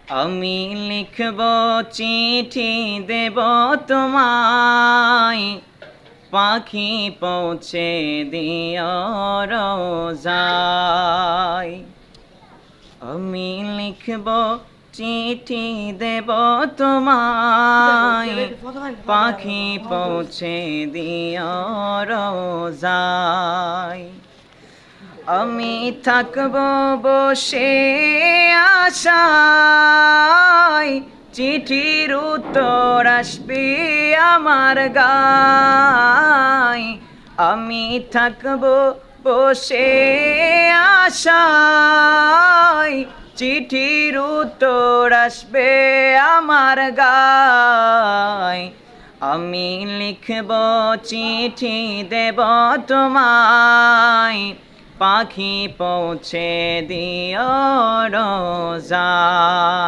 আমি লিখব চিঠি দেব তোমায়, পাখি পৌঁছে দিও রোজায়। আমি লিখব চিঠি দেব তোমায়, পাখি পৌঁছে দিও রোজায়। আমি থাকব বসে আশায়, চিঠির উত্তর আসবে আমার গায়। আমি থাকব বসে আশায়, চিঠির উত্তর আসবে আমার গায়। আমি লিখব চিঠি দেব তোমায়, পাখি পৌঁছে দিও রোজায়।